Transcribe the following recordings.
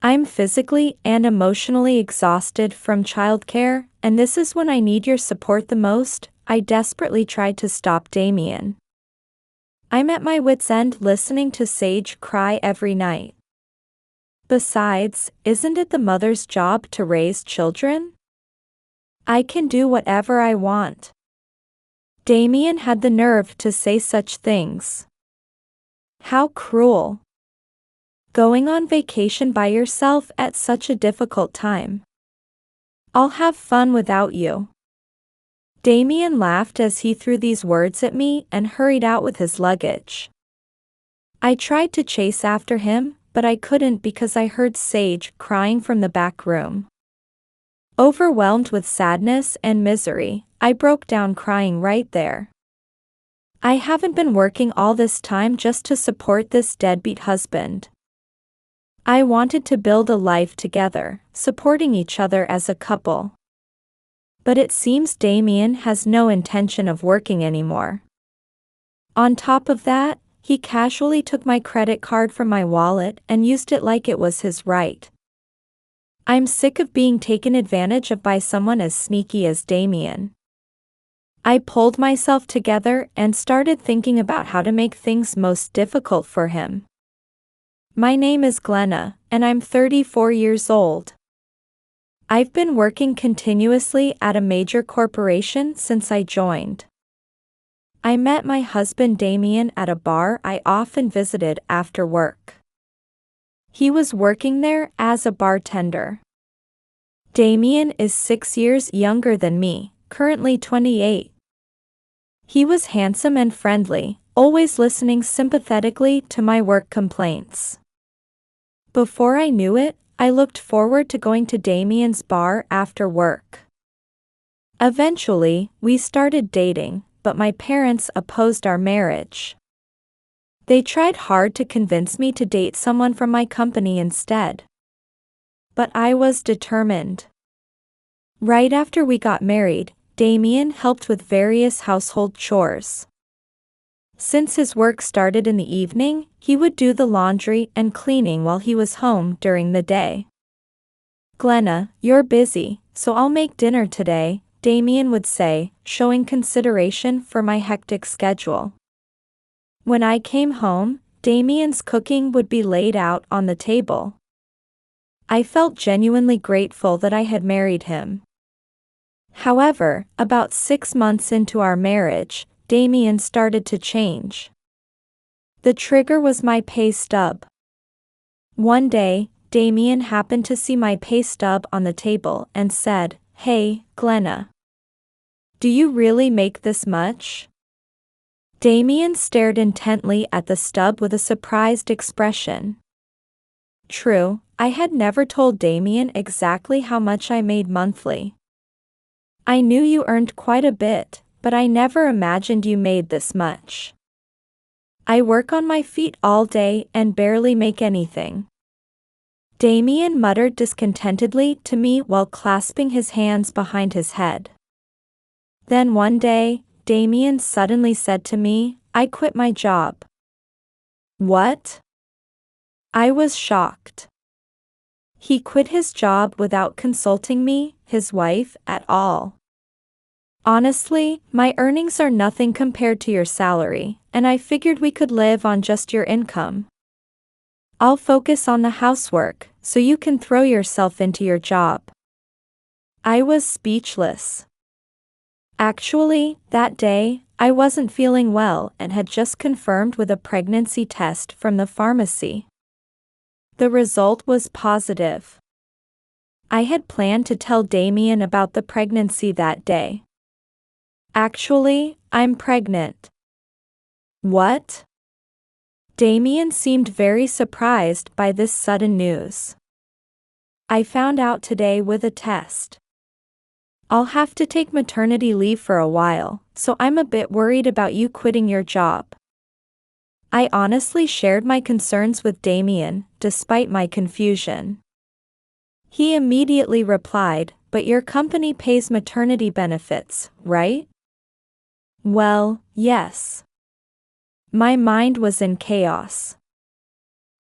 I'm physically and emotionally exhausted from childcare, and this is when I need your support the most. I desperately tried to stop Damien. I'm at my wit's end listening to Sage cry every night. Besides, isn't it the mother's job to raise children? I can do whatever I want. Damien had the nerve to say such things. How cruel. Going on vacation by yourself at such a difficult time. I'll have fun without you. Damien laughed as he threw these words at me and hurried out with his luggage. I tried to chase after him, but I couldn't because I heard Sage crying from the back room. Overwhelmed with sadness and misery, I broke down crying right there. I haven't been working all this time just to support this deadbeat husband. I wanted to build a life together, supporting each other as a couple. But it seems Damien has no intention of working anymore. On top of that, he casually took my credit card from my wallet and used it like it was his right. I'm sick of being taken advantage of by someone as sneaky as Damien. I pulled myself together and started thinking about how to make things most difficult for him. My name is Glenna, and I'm 34 years old. I've been working continuously at a major corporation since I joined. I met my husband Damien at a bar I often visited after work. He was working there as a bartender. Damien is 6 years younger than me, currently 28. He was handsome and friendly, always listening sympathetically to my work complaints. Before I knew it, I looked forward to going to Damien's bar after work. Eventually, we started dating, but my parents opposed our marriage. They tried hard to convince me to date someone from my company instead. But I was determined. Right after we got married, Damien helped with various household chores. Since his work started in the evening, he would do the laundry and cleaning while he was home during the day. Glenna, you're busy, so I'll make dinner today, Damien would say, showing consideration for my hectic schedule. When I came home, Damien's cooking would be laid out on the table. I felt genuinely grateful that I had married him. However, about 6 months into our marriage, Damien started to change. The trigger was my pay stub. One day, Damien happened to see my pay stub on the table and said, "Hey, Glenna. Do you really make this much?" Damien stared intently at the stub with a surprised expression. True, I had never told Damien exactly how much I made monthly. I knew you earned quite a bit, but I never imagined you made this much. I work on my feet all day and barely make anything. Damien muttered discontentedly to me while clasping his hands behind his head. Then one day, Damien suddenly said to me, "I quit my job." What? I was shocked. He quit his job without consulting me, his wife, at all. Honestly, my earnings are nothing compared to your salary, and I figured we could live on just your income. I'll focus on the housework, so you can throw yourself into your job. I was speechless. Actually, that day, I wasn't feeling well and had just confirmed with a pregnancy test from the pharmacy. The result was positive. I had planned to tell Damien about the pregnancy that day. Actually, I'm pregnant. What? Damien seemed very surprised by this sudden news. I found out today with a test. I'll have to take maternity leave for a while, so I'm a bit worried about you quitting your job. I honestly shared my concerns with Damien, despite my confusion. He immediately replied, "But your company pays maternity benefits, right?" Well, yes. My mind was in chaos.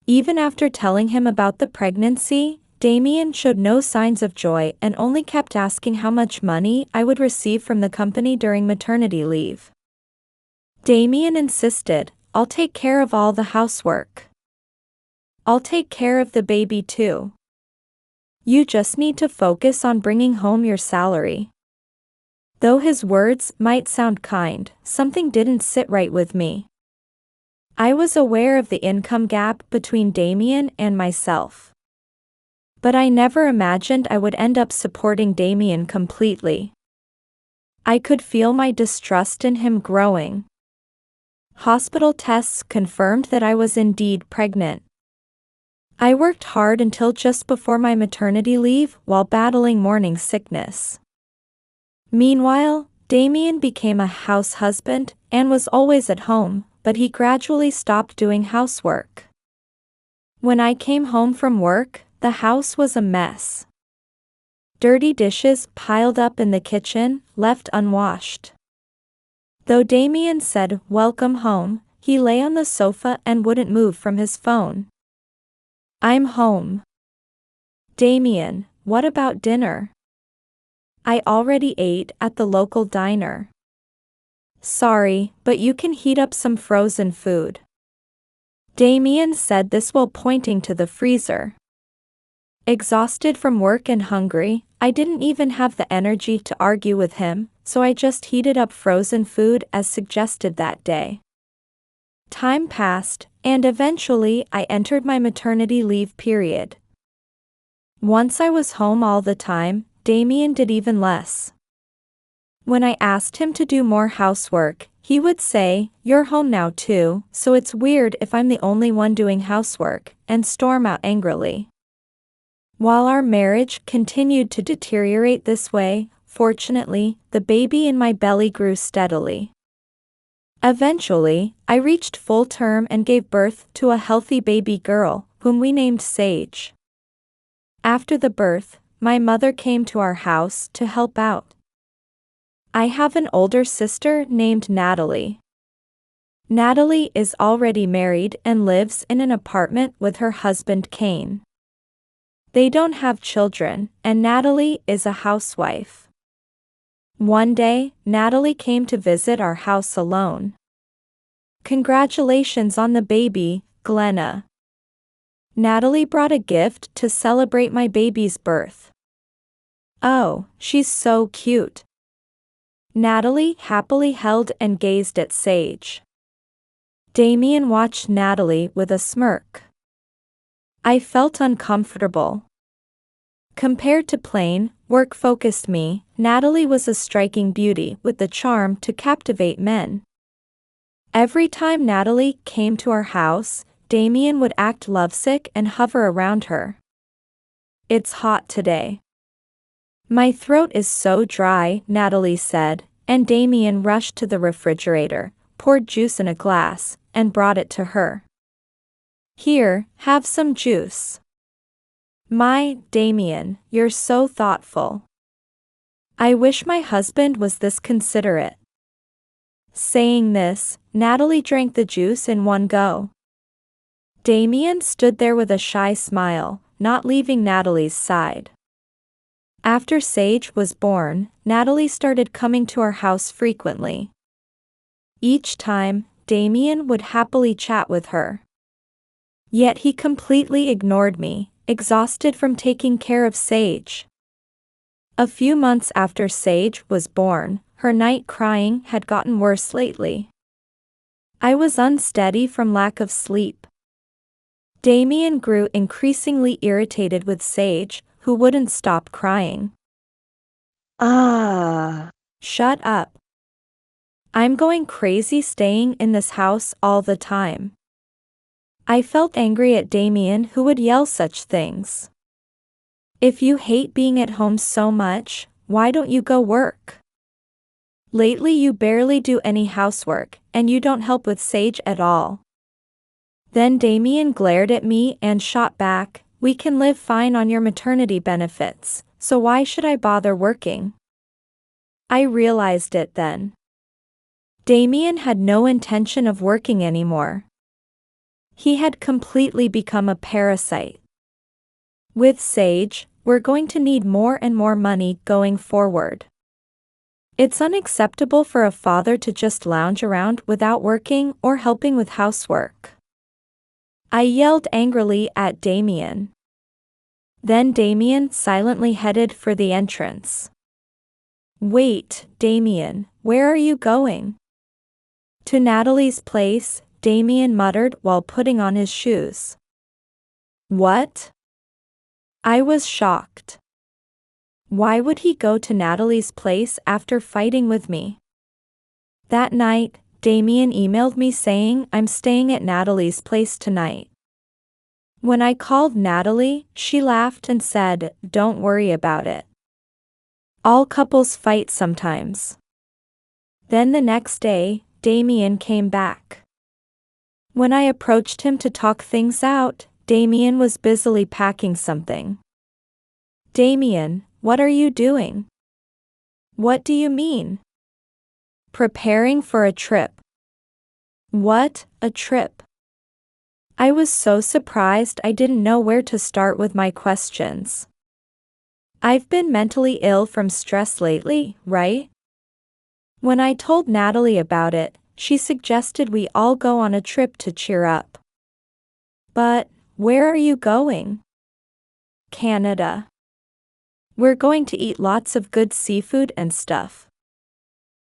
Even after telling him about the pregnancy, Damien showed no signs of joy and only kept asking how much money I would receive from the company during maternity leave. Damien insisted, "I'll take care of all the housework. I'll take care of the baby too. You just need to focus on bringing home your salary." Though his words might sound kind, something didn't sit right with me. I was aware of the income gap between Damien and myself. But I never imagined I would end up supporting Damien completely. I could feel my distrust in him growing. Hospital tests confirmed that I was indeed pregnant. I worked hard until just before my maternity leave while battling morning sickness. Meanwhile, Damien became a house husband and was always at home, but he gradually stopped doing housework. When I came home from work, the house was a mess. Dirty dishes piled up in the kitchen, left unwashed. Though Damien said, "Welcome home," he lay on the sofa and wouldn't move from his phone. "I'm home." "Damien, what about dinner?" "I already ate at the local diner." "Sorry, but you can heat up some frozen food." Damien said this while pointing to the freezer. Exhausted from work and hungry, I didn't even have the energy to argue with him, so I just heated up frozen food as suggested that day. Time passed, and eventually I entered my maternity leave period. Once I was home all the time, Damien did even less. When I asked him to do more housework, he would say, "You're home now too, so it's weird if I'm the only one doing housework," and storm out angrily. While our marriage continued to deteriorate this way, fortunately, the baby in my belly grew steadily. Eventually, I reached full term and gave birth to a healthy baby girl, whom we named Sage. After the birth, my mother came to our house to help out. I have an older sister named Natalie. Natalie is already married and lives in an apartment with her husband Kane. They don't have children, and Natalie is a housewife. One day, Natalie came to visit our house alone. "Congratulations on the baby, Glenna." Natalie brought a gift to celebrate my baby's birth. "Oh, she's so cute." Natalie happily held and gazed at Sage. Damien watched Natalie with a smirk. I felt uncomfortable. Compared to plain, work-focused me, Natalie was a striking beauty with the charm to captivate men. Every time Natalie came to our house, Damien would act lovesick and hover around her. "It's hot today." "My throat is so dry," Natalie said, and Damien rushed to the refrigerator, poured juice in a glass, and brought it to her. "Here, have some juice." "My, Damien, you're so thoughtful." I wish my husband was this considerate. Saying this, Natalie drank the juice in one go. Damien stood there with a shy smile, not leaving Natalie's side. After Sage was born, Natalie started coming to our house frequently. Each time, Damien would happily chat with her. Yet he completely ignored me, exhausted from taking care of Sage. A few months after Sage was born, her night crying had gotten worse lately. I was unsteady from lack of sleep. Damien grew increasingly irritated with Sage, who wouldn't stop crying. Shut up. I'm going crazy staying in this house all the time." I felt angry at Damien, who would yell such things. "If you hate being at home so much, why don't you go work? Lately you barely do any housework, and you don't help with Sage at all." Then Damien glared at me and shot back, "We can live fine on your maternity benefits, so why should I bother working?" I realized it then. Damien had no intention of working anymore. He had completely become a parasite. With Sage, we're going to need more and more money going forward. It's unacceptable for a father to just lounge around without working or helping with housework. I yelled angrily at Damien. Then Damien silently headed for the entrance. Wait, Damien, where are you going? To Natalie's place, Damien muttered while putting on his shoes. What? I was shocked. Why would he go to Natalie's place after fighting with me? That night, Damien emailed me saying I'm staying at Natalie's place tonight. When I called Natalie, she laughed and said, "Don't worry about it. All couples fight sometimes." Then the next day, Damien came back. When I approached him to talk things out, Damien was busily packing something. Damien, what are you doing? What do you mean? Preparing for a trip. What, a trip? I was so surprised I didn't know where to start with my questions. I've been mentally ill from stress lately, right? When I told Natalie about it, she suggested we all go on a trip to cheer up. But, where are you going? Canada. We're going to eat lots of good seafood and stuff.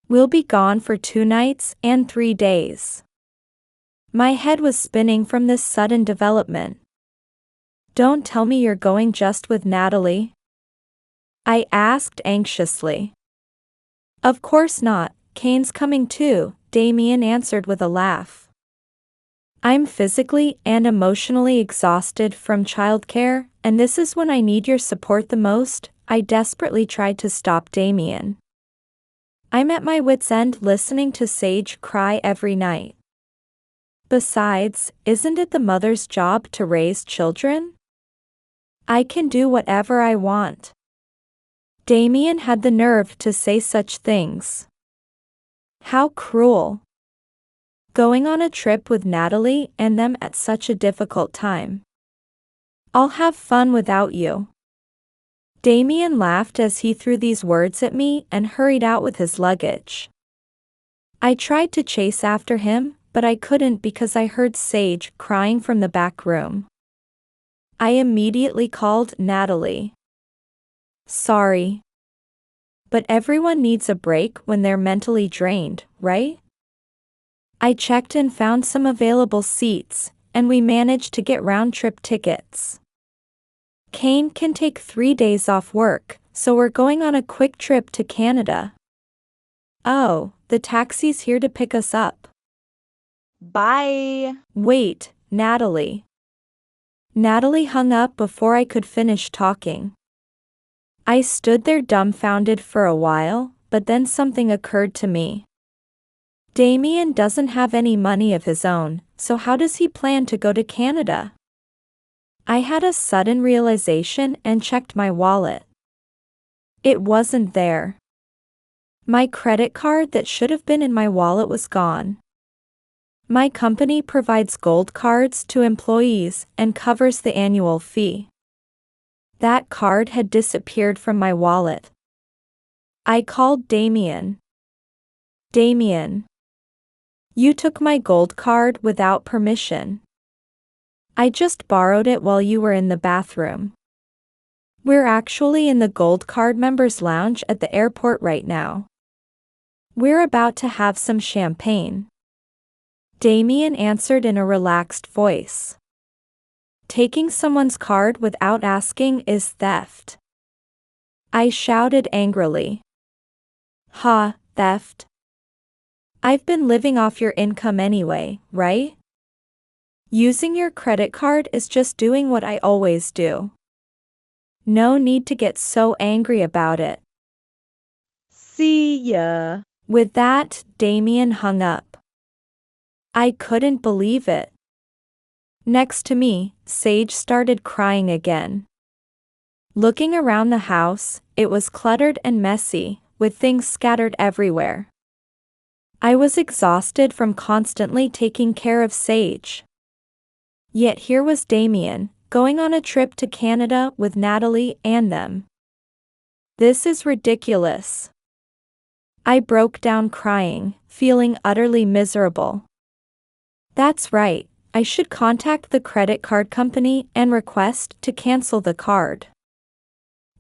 We'll be gone for 2 nights and 3 days. My head was spinning from this sudden development. Don't tell me you're going just with Natalie? I asked anxiously. Of course not, Kane's coming too, Damien answered with a laugh. I'm physically and emotionally exhausted from childcare, and this is when I need your support the most. I desperately tried to stop Damien. I'm at my wit's end listening to Sage cry every night. Besides, isn't it the mother's job to raise children? I can do whatever I want. Damien had the nerve to say such things. How cruel. Going on a trip with Natalie and them at such a difficult time. I'll have fun without you. Damien laughed as he threw these words at me and hurried out with his luggage. I tried to chase after him, but I couldn't because I heard Sage crying from the back room. I immediately called Natalie. Sorry. But everyone needs a break when they're mentally drained, right? I checked and found some available seats, and we managed to get round-trip tickets. Kane can take 3 days off work, so we're going on a quick trip to Canada. Oh, the taxi's here to pick us up. Bye. Wait, Natalie. Natalie hung up before I could finish talking. I stood there dumbfounded for a while, but then something occurred to me. Damien doesn't have any money of his own, so how does he plan to go to Canada? I had a sudden realization and checked my wallet. It wasn't there. My credit card that should have been in my wallet was gone. My company provides gold cards to employees and covers the annual fee. That card had disappeared from my wallet. I called Damien. Damien. You took my gold card without permission. I just borrowed it while you were in the bathroom. We're actually in the Gold Card Members Lounge at the airport right now. We're about to have some champagne. Damien answered in a relaxed voice. Taking someone's card without asking is theft. I shouted angrily. Ha, theft? I've been living off your income anyway, right? Using your credit card is just doing what I always do. No need to get so angry about it. See ya. With that, Damien hung up. I couldn't believe it. Next to me, Sage started crying again. Looking around the house, it was cluttered and messy, with things scattered everywhere. I was exhausted from constantly taking care of Sage. Yet here was Damien, going on a trip to Canada with Natalie and them. This is ridiculous. I broke down crying, feeling utterly miserable. That's right, I should contact the credit card company and request to cancel the card.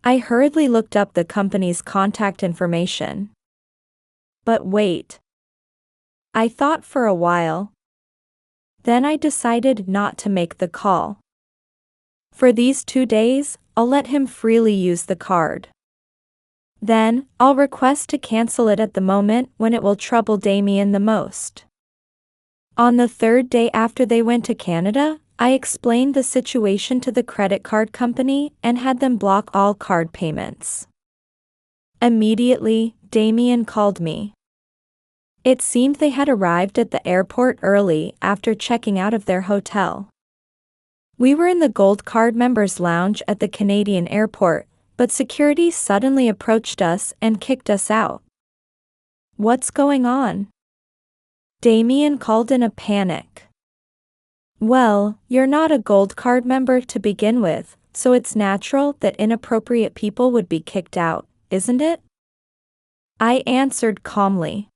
I hurriedly looked up the company's contact information. But wait. I thought for a while. Then I decided not to make the call. For these 2 days, I'll let him freely use the card. Then, I'll request to cancel it at the moment when it will trouble Damien the most. On the 3rd day after they went to Canada, I explained the situation to the credit card company and had them block all card payments. Immediately, Damien called me. It seemed they had arrived at the airport early after checking out of their hotel. We were in the Gold Card members' lounge at the Canadian airport, but security suddenly approached us and kicked us out. What's going on? Damien called in a panic. Well, you're not a Gold Card member to begin with, so it's natural that inappropriate people would be kicked out, isn't it? I answered calmly.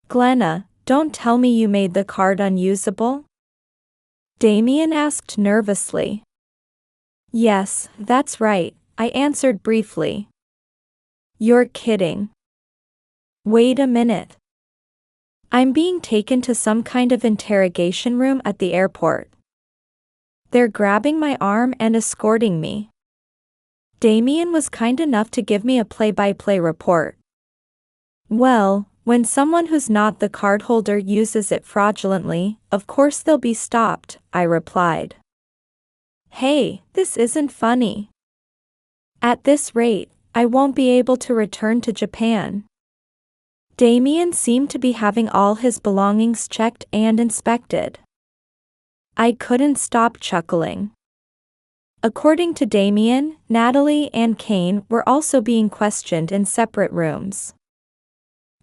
Glenna, don't tell me you made the card unusable? Damien asked nervously. Yes, that's right, I answered briefly. You're kidding. Wait a minute. I'm being taken to some kind of interrogation room at the airport. They're grabbing my arm and escorting me. Damien was kind enough to give me a play-by-play report. Well, when someone who's not the cardholder uses it fraudulently, of course they'll be stopped, I replied. Hey, this isn't funny. At this rate, I won't be able to return to Japan. Damien seemed to be having all his belongings checked and inspected. I couldn't stop chuckling. According to Damien, Natalie and Kane were also being questioned in separate rooms.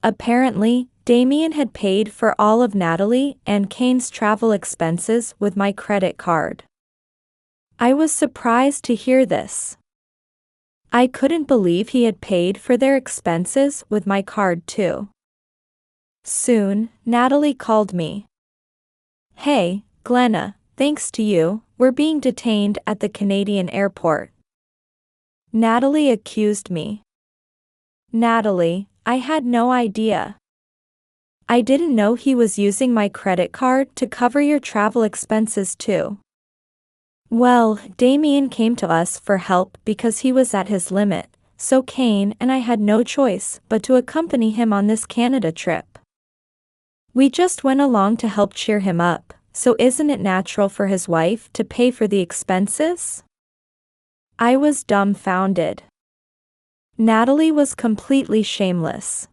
Apparently, Damien had paid for all of Natalie and Kane's travel expenses with my credit card. I was surprised to hear this. I couldn't believe he had paid for their expenses with my card too. Soon, Natalie called me. Hey, Glenna, thanks to you, we're being detained at the Canadian airport. Natalie accused me. Natalie, I had no idea. I didn't know he was using my credit card to cover your travel expenses too. Well, Damien came to us for help because he was at his limit, so Kane and I had no choice but to accompany him on this Canada trip. We just went along to help cheer him up, so isn't it natural for his wife to pay for the expenses? I was dumbfounded. Natalie was completely shameless.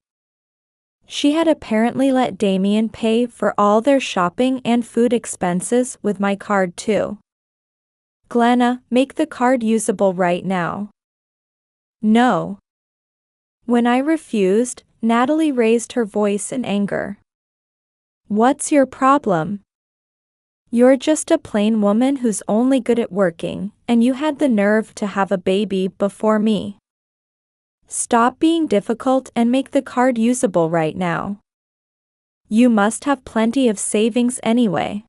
She had apparently let Damien pay for all their shopping and food expenses with my card too. Glenna, make the card usable right now. No. When I refused, Natalie raised her voice in anger. What's your problem? You're just a plain woman who's only good at working, and you had the nerve to have a baby before me. Stop being difficult and make the card usable right now. You must have plenty of savings anyway.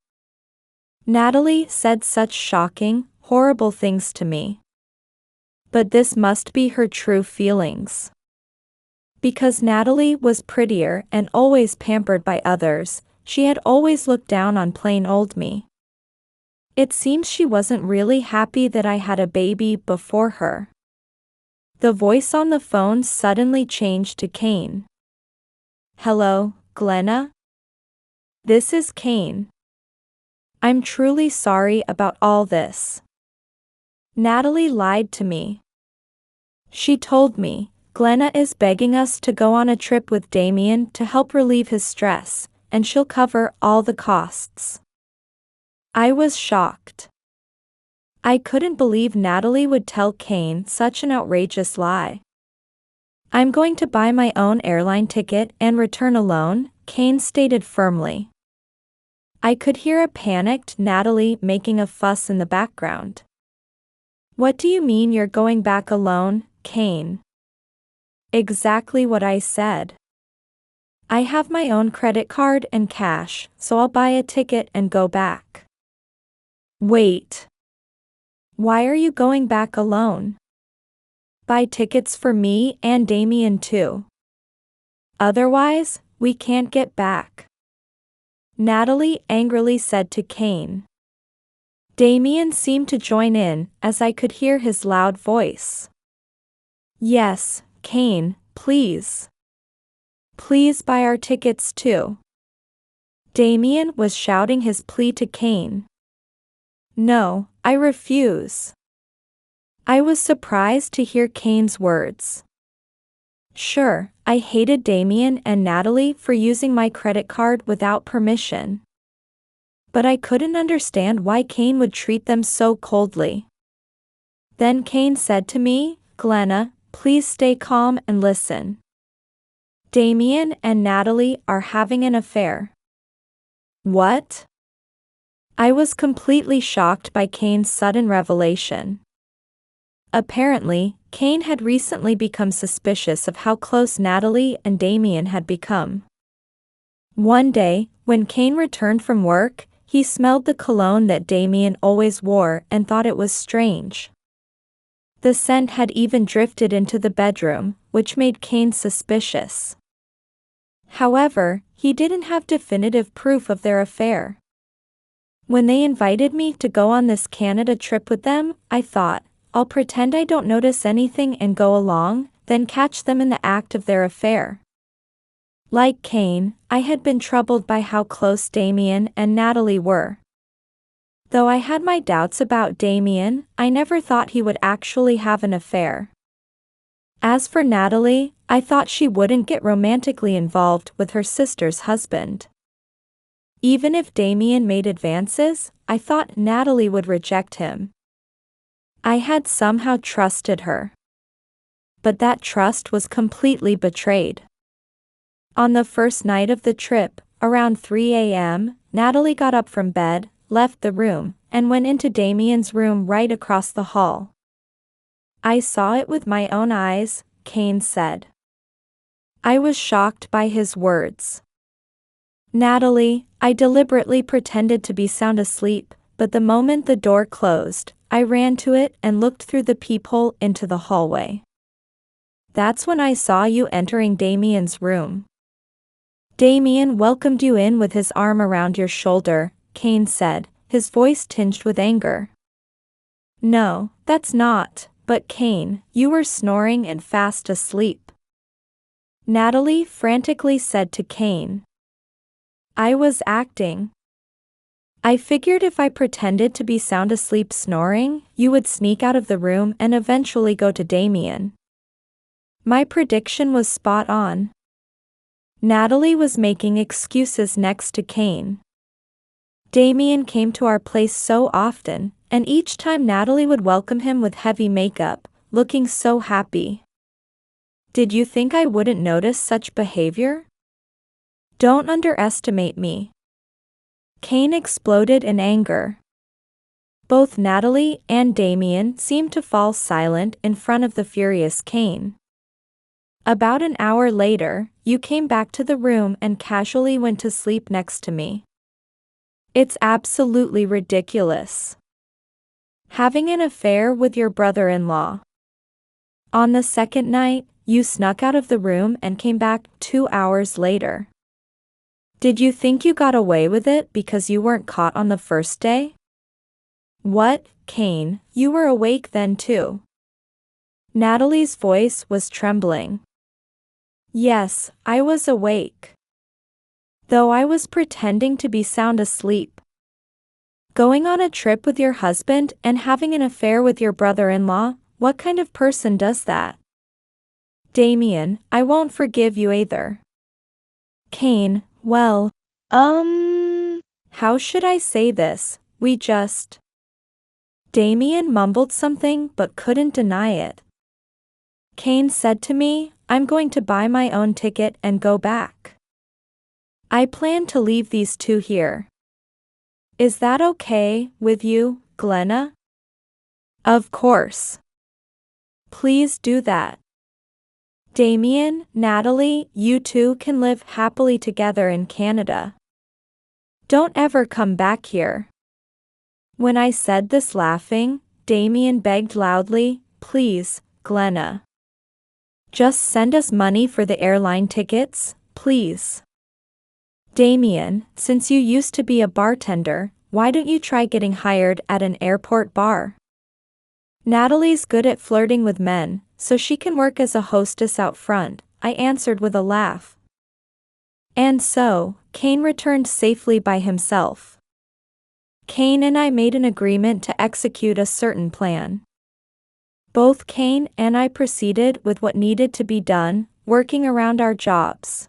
Natalie said such shocking, horrible things to me. But this must be her true feelings. Because Natalie was prettier and always pampered by others, she had always looked down on plain old me. It seems she wasn't really happy that I had a baby before her. The voice on the phone suddenly changed to Kane. Hello, Glenna? This is Kane. I'm truly sorry about all this. Natalie lied to me. She told me, Glenna is begging us to go on a trip with Damien to help relieve his stress, and she'll cover all the costs. I was shocked. I couldn't believe Natalie would tell Kane such an outrageous lie. I'm going to buy my own airline ticket and return alone, Kane stated firmly. I could hear a panicked Natalie making a fuss in the background. What do you mean you're going back alone, Kane? Exactly what I said. I have my own credit card and cash, so I'll buy a ticket and go back. Wait. Why are you going back alone? Buy tickets for me and Damien too. Otherwise, we can't get back. Natalie angrily said to Kane. Damien seemed to join in, as I could hear his loud voice. Yes, Kane, please. Please buy our tickets too. Damien was shouting his plea to Kane. No, I refuse. I was surprised to hear Kane's words. Sure, I hated Damien and Natalie for using my credit card without permission. But I couldn't understand why Kane would treat them so coldly. Then Kane said to me, Glenna, please stay calm and listen. Damien and Natalie are having an affair. What? I was completely shocked by Kane's sudden revelation. Apparently, Kane had recently become suspicious of how close Natalie and Damien had become. One day, when Kane returned from work, he smelled the cologne that Damien always wore and thought it was strange. The scent had even drifted into the bedroom, which made Kane suspicious. However, he didn't have definitive proof of their affair. When they invited me to go on this Canada trip with them, I thought, I'll pretend I don't notice anything and go along, then catch them in the act of their affair. Like Kane, I had been troubled by how close Damien and Natalie were. Though I had my doubts about Damien, I never thought he would actually have an affair. As for Natalie, I thought she wouldn't get romantically involved with her sister's husband. Even if Damien made advances, I thought Natalie would reject him. I had somehow trusted her. But that trust was completely betrayed. On the first night of the trip, around 3 a.m., Natalie got up from bed, left the room, and went into Damien's room right across the hall. I saw it with my own eyes, Kane said. I was shocked by his words. Natalie, I deliberately pretended to be sound asleep, but the moment the door closed, I ran to it and looked through the peephole into the hallway. That's when I saw you entering Damien's room. Damien welcomed you in with his arm around your shoulder, Kane said, his voice tinged with anger. No, that's not, but Kane, you were snoring and fast asleep. Natalie frantically said to Kane. I was acting. I figured if I pretended to be sound asleep snoring, you would sneak out of the room and eventually go to Damien. My prediction was spot on. Natalie was making excuses next to Kane. Damien came to our place so often, and each time Natalie would welcome him with heavy makeup, looking so happy. Did you think I wouldn't notice such behavior? Don't underestimate me. Kane exploded in anger. Both Natalie and Damien seemed to fall silent in front of the furious Kane. About an hour later, you came back to the room and casually went to sleep next to me. It's absolutely ridiculous. Having an affair with your brother-in-law. On the second night, you snuck out of the room and came back 2 hours later. Did you think you got away with it because you weren't caught on the first day? What, Kane, you were awake then too? Natalie's voice was trembling. Yes, I was awake. Though I was pretending to be sound asleep. Going on a trip with your husband and having an affair with your brother-in-law, what kind of person does that? Damien, I won't forgive you either. Kane, well, how should I say this, Damien mumbled something but couldn't deny it. Kane said to me, I'm going to buy my own ticket and go back. I plan to leave these two here. Is that okay with you, Glenna? Of course. Please do that. Damien, Natalie, you two can live happily together in Canada. Don't ever come back here. When I said this laughing, Damien begged loudly, please, Glenna. Just send us money for the airline tickets, please. Damien, since you used to be a bartender, why don't you try getting hired at an airport bar? Natalie's good at flirting with men, so she can work as a hostess out front, I answered with a laugh. And so, Kane returned safely by himself. Kane and I made an agreement to execute a certain plan. Both Kane and I proceeded with what needed to be done, working around our jobs.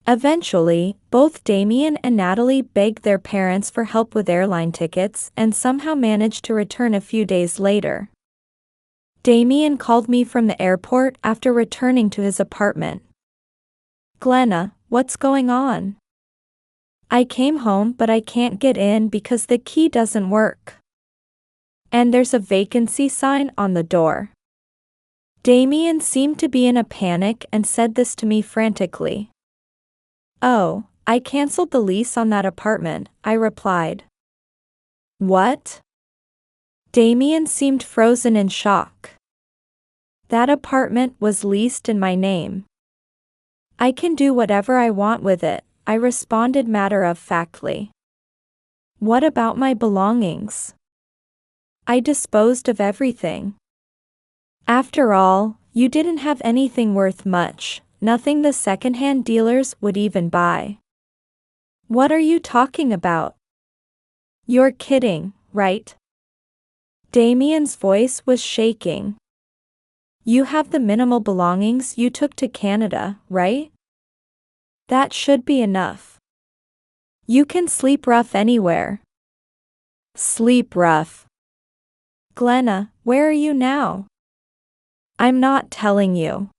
Eventually, both Damien and Natalie begged their parents for help with airline tickets and somehow managed to return a few days later. Damien called me from the airport after returning to his apartment. Glenna, what's going on? I came home but I can't get in because the key doesn't work. And there's a vacancy sign on the door. Damien seemed to be in a panic and said this to me frantically. Oh, I canceled the lease on that apartment, I replied. What? Damien seemed frozen in shock. That apartment was leased in my name. I can do whatever I want with it, I responded matter-of-factly. What about my belongings? I disposed of everything. After all, you didn't have anything worth much, nothing the second-hand dealers would even buy. What are you talking about? You're kidding, right? Damien's voice was shaking. You have the minimal belongings you took to Canada, right? That should be enough. You can sleep rough anywhere. Sleep rough. Glenna, where are you now? I'm not telling you.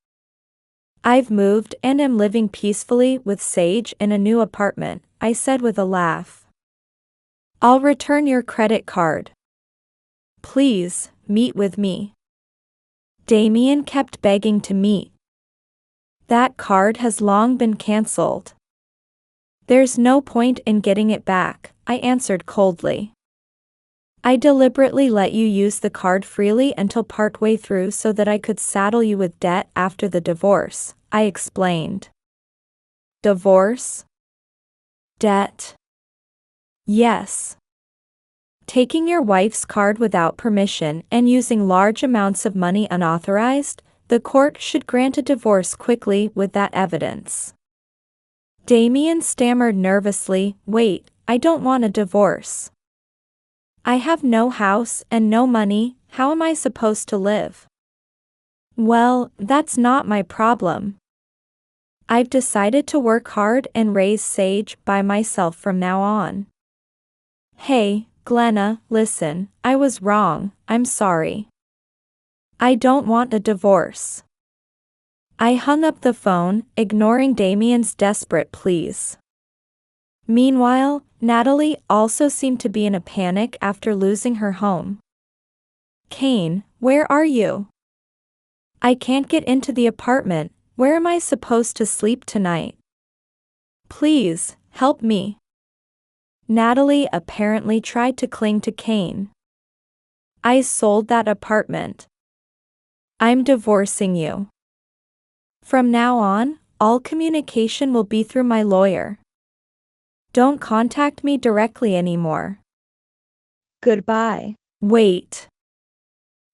I've moved and am living peacefully with Sage in a new apartment, I said with a laugh. I'll return your credit card. Please, meet with me. Damien kept begging to meet. That card has long been cancelled. There's no point in getting it back, I answered coldly. I deliberately let you use the card freely until partway through so that I could saddle you with debt after the divorce, I explained. Divorce? Debt? Yes. Taking your wife's card without permission and using large amounts of money unauthorized, the court should grant a divorce quickly with that evidence. Damien stammered nervously, wait, I don't want a divorce. I have no house and no money, how am I supposed to live? Well, that's not my problem. I've decided to work hard and raise Sage by myself from now on. Hey, Glenna, listen, I was wrong, I'm sorry. I don't want a divorce. I hung up the phone, ignoring Damien's desperate pleas. Meanwhile, Natalie also seemed to be in a panic after losing her home. Kane, where are you? I can't get into the apartment, where am I supposed to sleep tonight? Please, help me. Natalie apparently tried to cling to Kane. I sold that apartment. I'm divorcing you. From now on, all communication will be through my lawyer. Don't contact me directly anymore. Goodbye. Wait.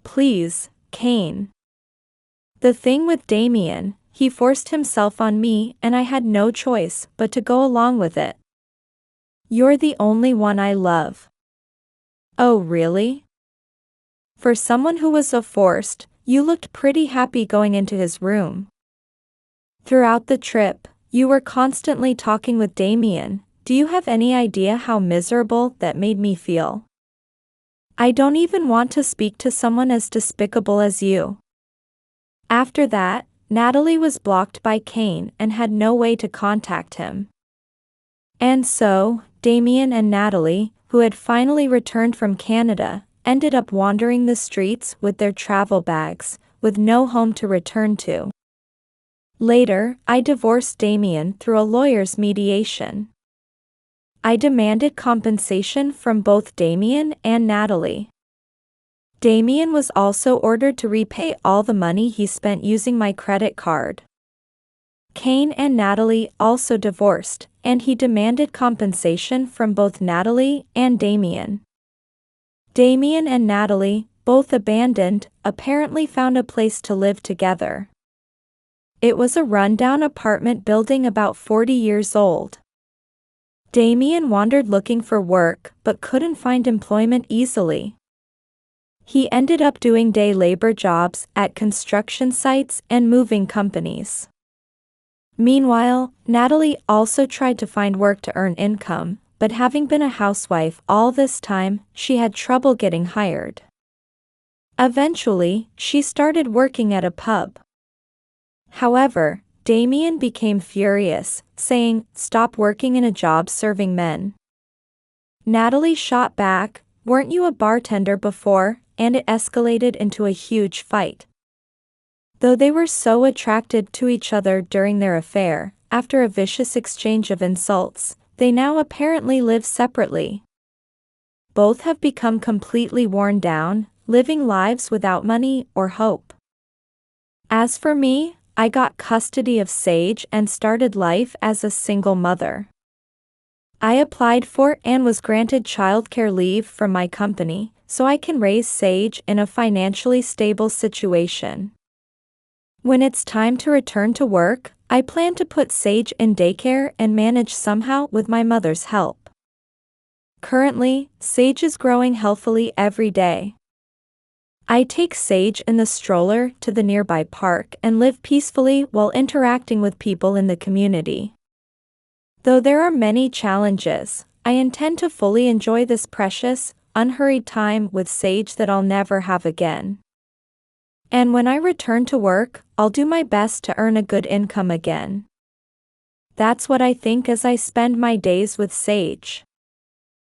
Please, Kane. The thing with Damien, he forced himself on me and I had no choice but to go along with it. You're the only one I love. Oh really? For someone who was so forced, you looked pretty happy going into his room. Throughout the trip, you were constantly talking with Damien. Do you have any idea how miserable that made me feel? I don't even want to speak to someone as despicable as you. After that, Natalie was blocked by Kane and had no way to contact him. And so, Damien and Natalie, who had finally returned from Canada, ended up wandering the streets with their travel bags, with no home to return to. Later, I divorced Damien through a lawyer's mediation. I demanded compensation from both Damien and Natalie. Damien was also ordered to repay all the money he spent using my credit card. Kane and Natalie also divorced, and he demanded compensation from both Natalie and Damien. Damien and Natalie, both abandoned, apparently found a place to live together. It was a rundown apartment building about 40 years old. Damien wandered looking for work but couldn't find employment easily. He ended up doing day labor jobs at construction sites and moving companies. Meanwhile, Natalie also tried to find work to earn income, but having been a housewife all this time, she had trouble getting hired. Eventually, she started working at a pub. However, Damien became furious, saying, "Stop working in a job serving men." Natalie shot back, "Weren't you a bartender before?" and it escalated into a huge fight. Though they were so attracted to each other during their affair, after a vicious exchange of insults, they now apparently live separately. Both have become completely worn down, living lives without money or hope. As for me, I got custody of Sage and started life as a single mother. I applied for and was granted childcare leave from my company, so I can raise Sage in a financially stable situation. When it's time to return to work, I plan to put Sage in daycare and manage somehow with my mother's help. Currently, Sage is growing healthily every day. I take Sage in the stroller to the nearby park and live peacefully while interacting with people in the community. Though there are many challenges, I intend to fully enjoy this precious, unhurried time with Sage that I'll never have again. And when I return to work, I'll do my best to earn a good income again. That's what I think as I spend my days with Sage.